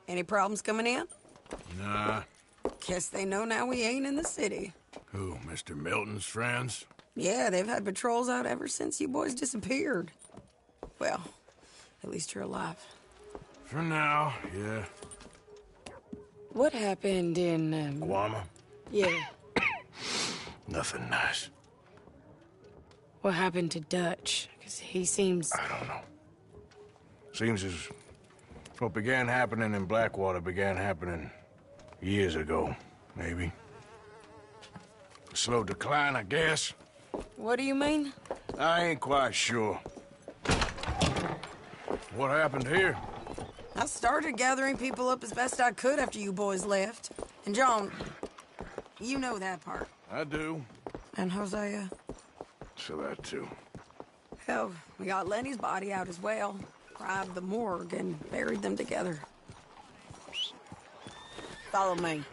Any problems coming in? Nah. Guess they know now we ain't in the city. Who, Mr. Milton's friends? Yeah, they've had patrols out ever since you boys disappeared. Well, at least you're alive. For now, yeah. What happened in, Guama? Yeah. Nothing nice. What happened to Dutch? Because he seems... I don't know. Seems as what began happening in Blackwater began happening years ago, maybe. A slow decline, I guess. What do you mean? I ain't quite sure. What happened here? I started gathering people up as best I could after you boys left. And John, you know that part. I do. And Hosea? So that too. Hell, we got Lenny's body out as well. Robbed the morgue and buried them together. Follow me.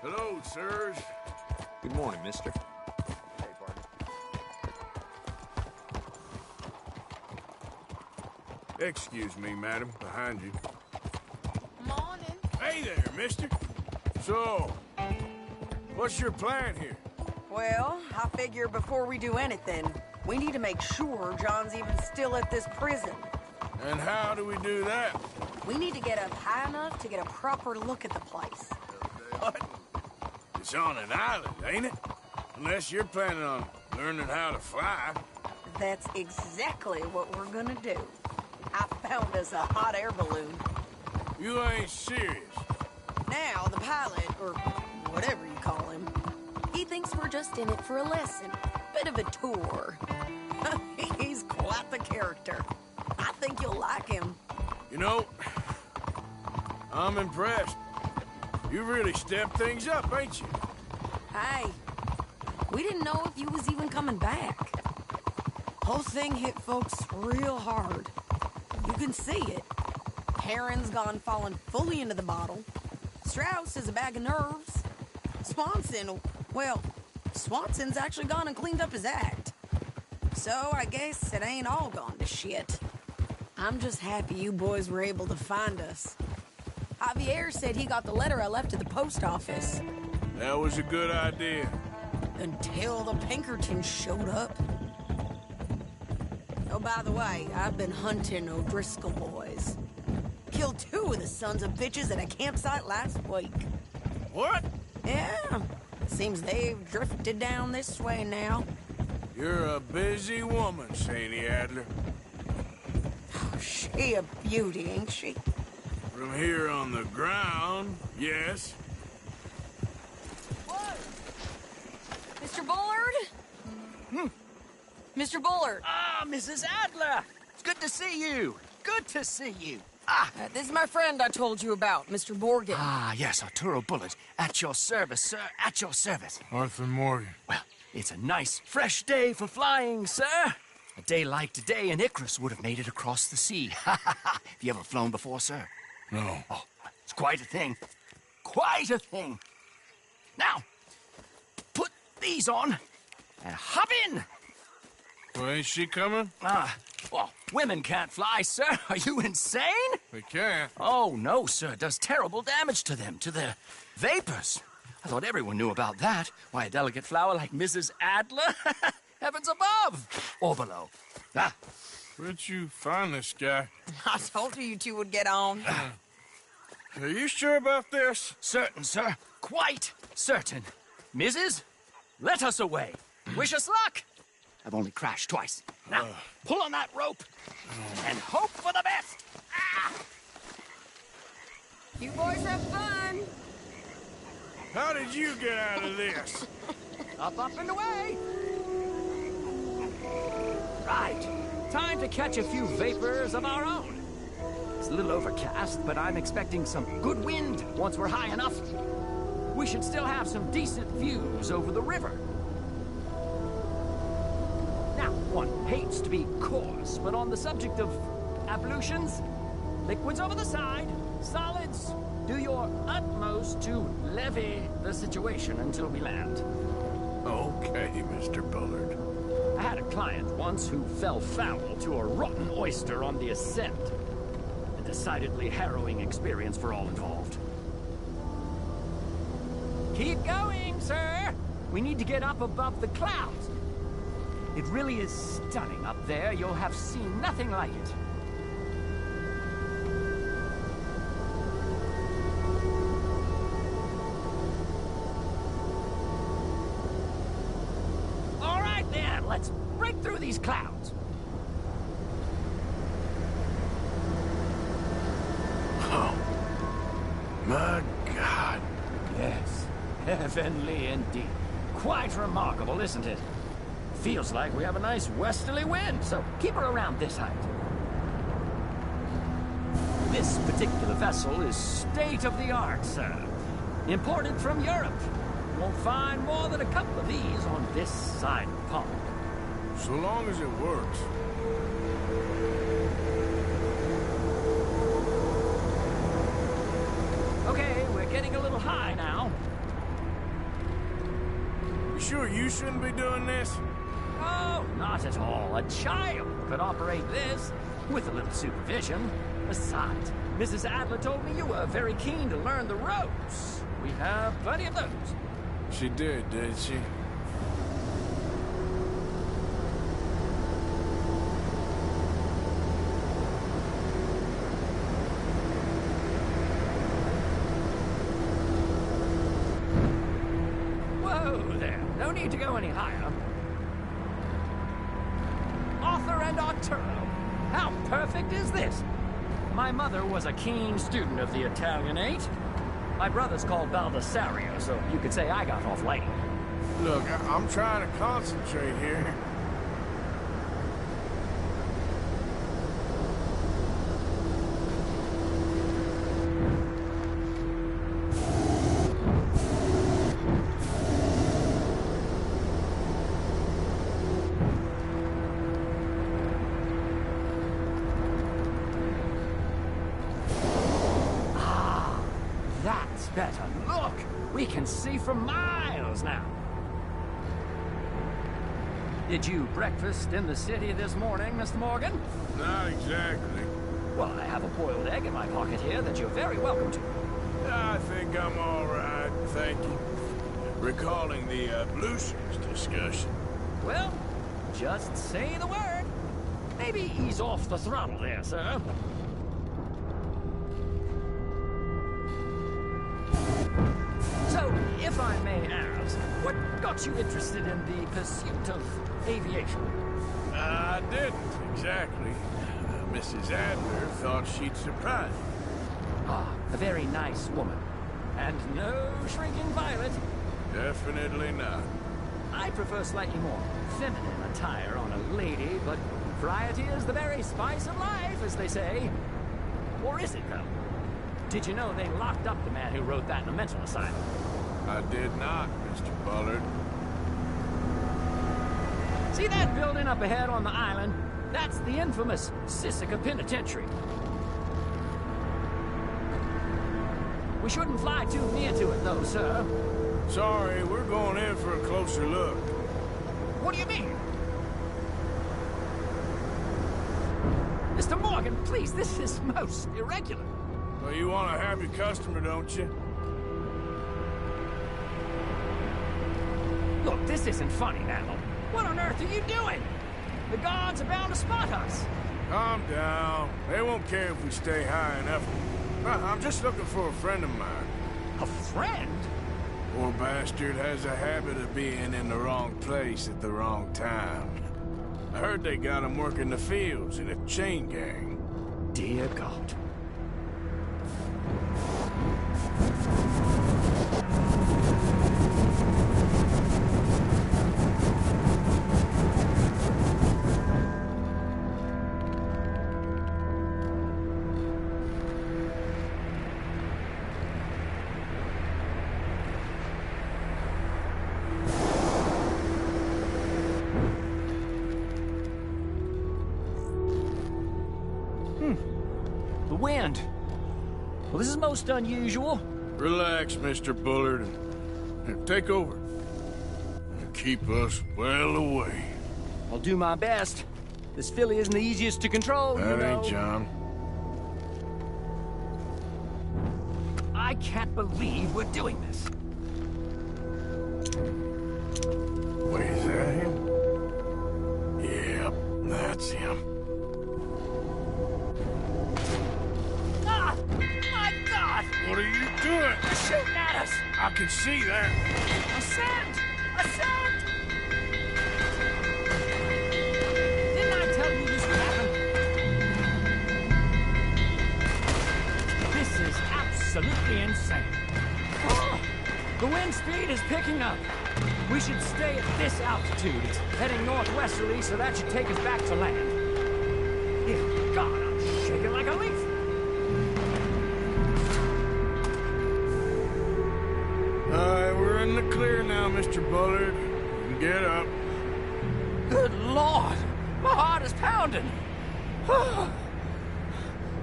Hello, sirs. Good morning, mister. Excuse me, madam. Behind you. Morning. Hey there, mister. So, what's your plan here? Well, I figure before we do anything, we need to make sure John's even still at this prison. And how do we do that? We need to get up high enough to get a proper look at the place. What? It's on an island, ain't it? Unless you're planning on learning how to fly. That's exactly what we're gonna do. I found us a hot air balloon. You ain't serious. Now, the pilot, or whatever you call him, he thinks we're just in it for a lesson. Bit of a tour. He's quite the character. I think you'll like him. You know, I'm impressed. You really stepped things up, ain't you? Hey, we didn't know if you was even coming back. Whole thing hit folks real hard. You can see it. Heron's gone falling fully into the bottle. Strauss is a bag of nerves. Swanson's actually gone and cleaned up his act. So I guess it ain't all gone to shit. I'm just happy you boys were able to find us. Javier said he got the letter I left at the post office. That was a good idea. Until the Pinkertons showed up. Oh, by the way, I've been hunting O'Driscoll boys. Killed 2 of the sons of bitches at a campsite last week. What? Yeah, seems they've drifted down this way now. You're a busy woman, Sadie Adler. She a beauty, ain't she? From here on the ground, yes. What? Mr. Bullard? Mr. Bullard. Ah, Mrs. Adler! It's good to see you. Good to see you. This is my friend I told you about, Mr. Morgan. Ah, yes, Arturo Bullard. At your service, sir. At your service. Arthur Morgan. Well, it's a nice, fresh day for flying, sir. A day like today, an Icarus would have made it across the sea. Have you ever flown before, sir? No. Oh, it's quite a thing. Quite a thing. Now, put these on and hop in. Well, ain't she coming? Well, women can't fly, sir. Are you insane? We can't. Oh, no, sir. It does terrible damage to them, to their vapors. I thought everyone knew about that. Why, a delicate flower like Mrs. Adler? Heavens above or below. Where'd you find this guy? I told you two would get on. Are you sure about this? Certain, sir. Quite certain. Mrs., let us away. Wish us luck. I've only crashed twice. Now, pull on that rope and hope for the best. You boys have fun. How did you get out of this? Up and away. Right. Time to catch a few vapors of our own. It's a little overcast, but I'm expecting some good wind once we're high enough. we should still have some decent views over the river. Now, one hates to be coarse, but on the subject of ablutions, liquids over the side, solids, do your utmost to levy the situation until we land. Okay, Mr. Bullard. I had a client once who fell foul to a rotten oyster on the ascent. A decidedly harrowing experience for all involved. Keep going, sir! We need to get up above the clouds. It really is stunning up there. You'll have seen nothing like it. All right, then. Let's break through these clouds. Oh, my God. Yes, heavenly indeed. Quite remarkable, isn't it? Feels like we have a nice westerly wind, so keep her around this height. This particular vessel is state-of-the-art, sir. Imported from Europe. Won't find more than a couple of these on this side of the pond. So long as it works. Okay, we're getting a little high now. You sure you shouldn't be doing this? Oh, not at all. A child could operate this with a little supervision. Besides, Mrs. Adler told me you were very keen to learn the ropes. We have plenty of those. She did she? Whoa there. No need to go any higher. Arthur and Arturo. How perfect is this? My mother was a keen student of the Italianate. My brother's called Baldessario, so you could say I got off light. Look, I'm trying to concentrate here. That's better. Look! We can see for miles now. Did you breakfast in the city this morning, Mr. Morgan? Not exactly. Well, I have a boiled egg in my pocket here that you're very welcome to. I think I'm all right, thank you. Recalling the ablutions discussion. Well, just say the word. Maybe ease off the throttle there, sir. So, if I may ask, what got you interested in the pursuit of aviation? I didn't, exactly. Mrs. Adler thought she'd surprise me. Ah, a very nice woman. And no shrinking violet. Definitely not. I prefer slightly more feminine attire on a lady, but variety is the very spice of life, as they say. Or is it, though? Did you know they locked up the man who wrote that in a mental asylum? I did not, Mr. Bullard. See that building up ahead on the island? That's the infamous Sisika Penitentiary. We shouldn't fly too near to it, though, sir. Sorry, we're going in for a closer look. What do you mean? Mr. Morgan, please, this is most irregular. Well, you want a happy customer, don't you? Look, this isn't funny now. What on earth are you doing? The guards are bound to spot us. Calm down. They won't care if we stay high enough. I'm just looking for a friend of mine. A friend? Poor bastard has a habit of being in the wrong place at the wrong time. I heard they got him working the fields in a chain gang. Dear God. This is most unusual. Relax, Mr. Bullard. Here, take over. And keep us well away. I'll do my best. This filly isn't the easiest to control, you That know. ain't John. I can't believe we're doing this. Wait, is that him? Yep, that's him. Ah! My God! What are you doing? They're shooting at us! I can see that. Ascend! Ascend! Didn't I tell you this would happen? This is absolutely insane. Oh, the wind speed is picking up. We should stay at this altitude. It's heading northwesterly, so that should take us back to land. Dear God, I'm shaking like a leaf. We're in the clear now, Mr. Bullard. You can get up. Good Lord! My heart is pounding!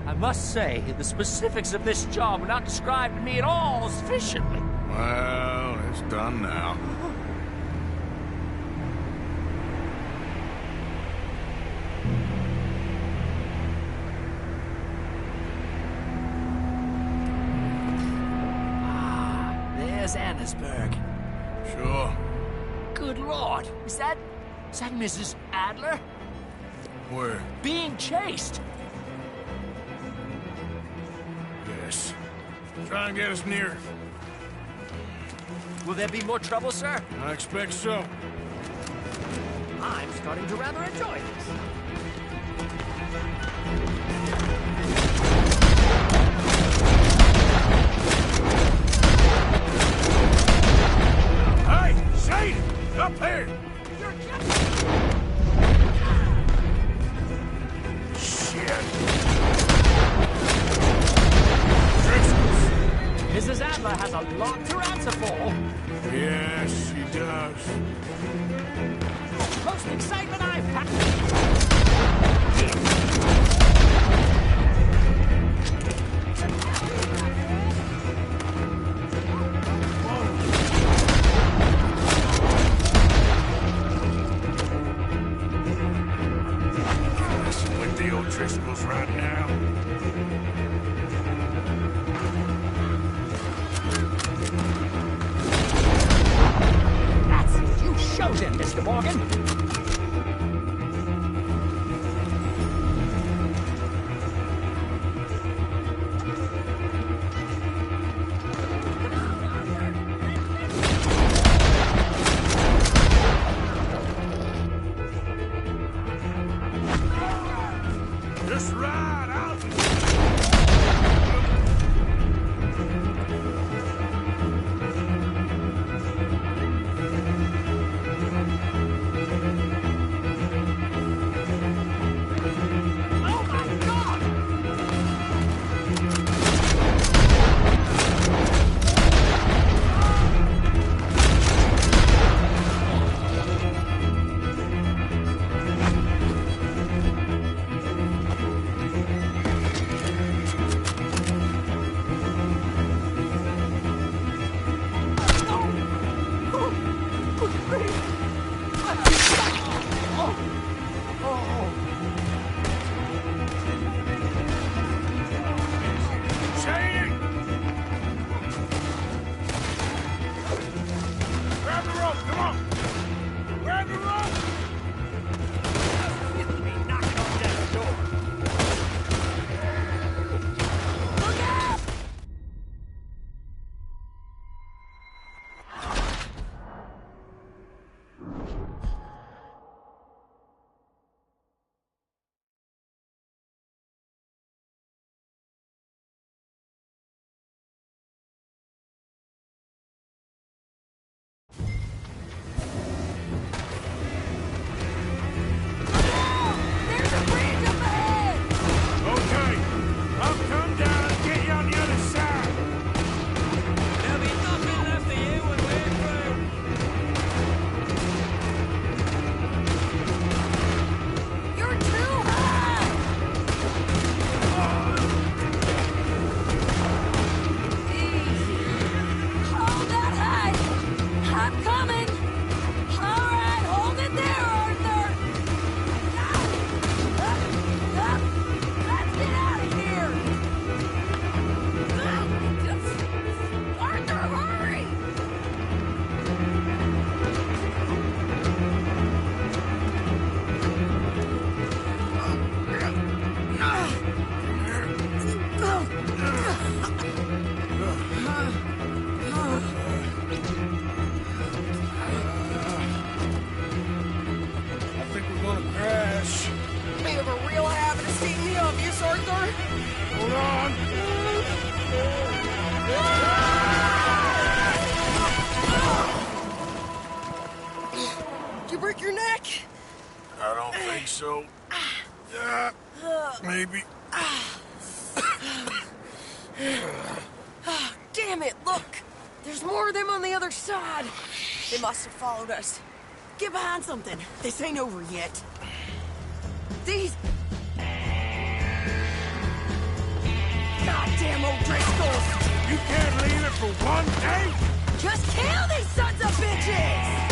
I must say, the specifics of this job were not described to me at all sufficiently. Well, it's done now. There's Annesburg. Sure. Good Lord! Is that Mrs. Adler? Where? Being chased! Yes. Try and get us near. Will there be more trouble, sir? I expect so. I'm starting to rather enjoy this. Hey, Sadie! Up here! Shit! Driscoll's. Mrs. Adler has a lot to answer for. Yes, she does. Most excitement I've had. Messing with the O'Driscolls right now. That's it. You show them, Mr. Morgan. Just ride out. Damn it, look! There's more of them on the other side. They must have followed us. Get behind something. This ain't over yet. These... Goddamn O'Driscolls! You can't leave it for one day? Just kill these sons of bitches!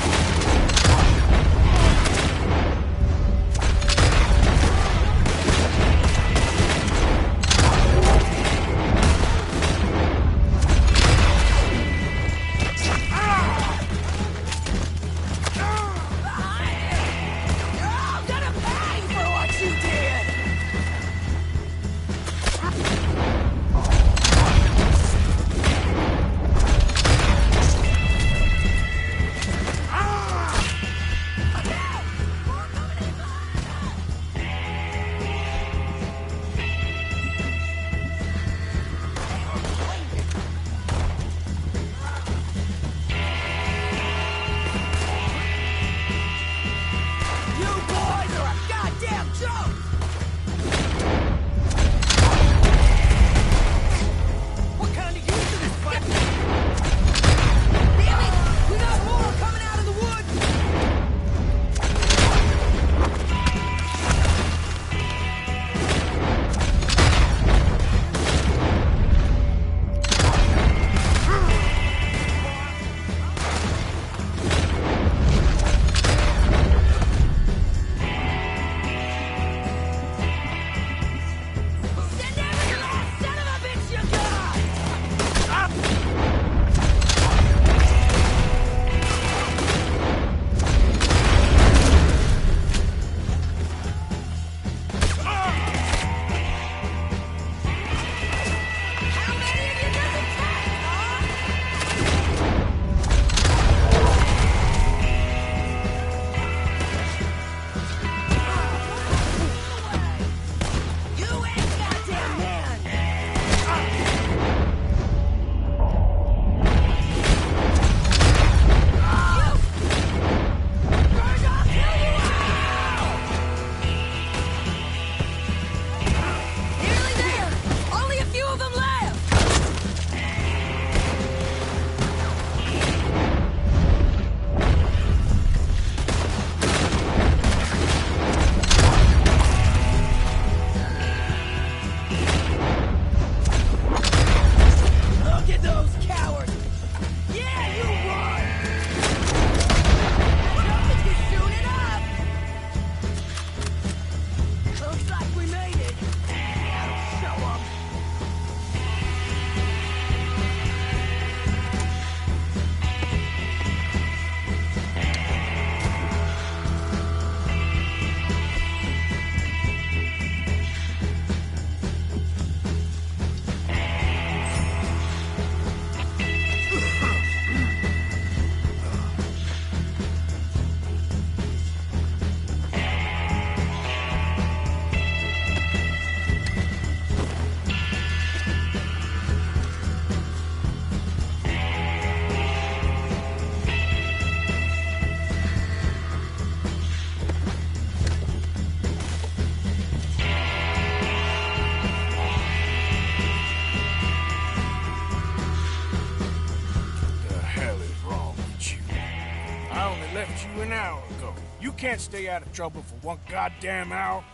An hour ago. You can't stay out of trouble for one goddamn hour.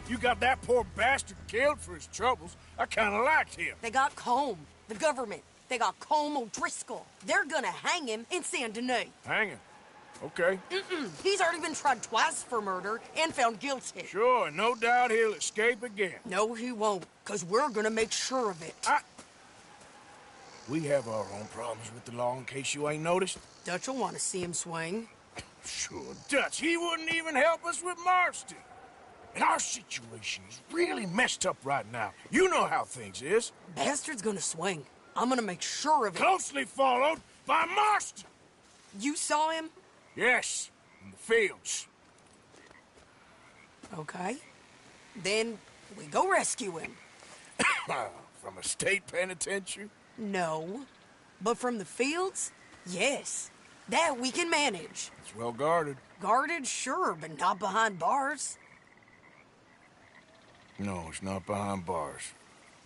You got that poor bastard killed for his troubles. I kind of liked him. They got Combe, the government. They got Combe O'Driscoll. They're gonna hang him in Saint Denis. Hang him? Okay. He's already been tried twice for murder and found guilty. Sure, and no doubt he'll escape again. No, he won't, because we're gonna make sure of it. We have our own problems with the law, in case you ain't noticed. Dutch will want to see him swing. Sure, Dutch. He wouldn't even help us with Marston. And our situation is really messed up right now. You know how things is. Bastard's gonna swing. I'm gonna make sure of it. Closely followed by Marston. You saw him? Yes, in the fields. Okay. Then we go rescue him. From a state penitentiary? No. But from the fields? Yes. That we can manage. It's well guarded. Guarded, sure, but not behind bars. No, it's not behind bars.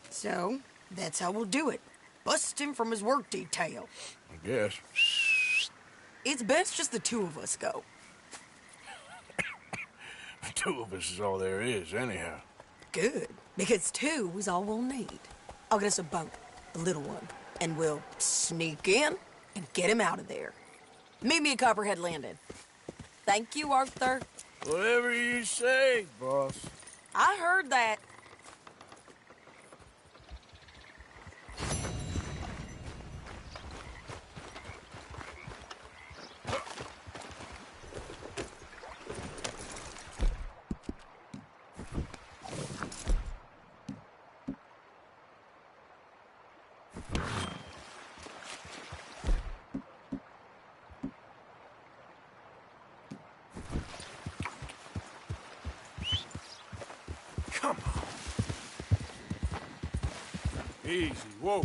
So, that's how we'll do it. bust him from his work detail. I guess. It's best just the two of us go. The two of us is all there is, anyhow. Good, because two is all we'll need. I'll get us a boat, a little one, and we'll sneak in and get him out of there. Meet me at Copperhead Landing. Thank you, Arthur. Whatever you say, boss. I heard that. Come on. Easy, whoa.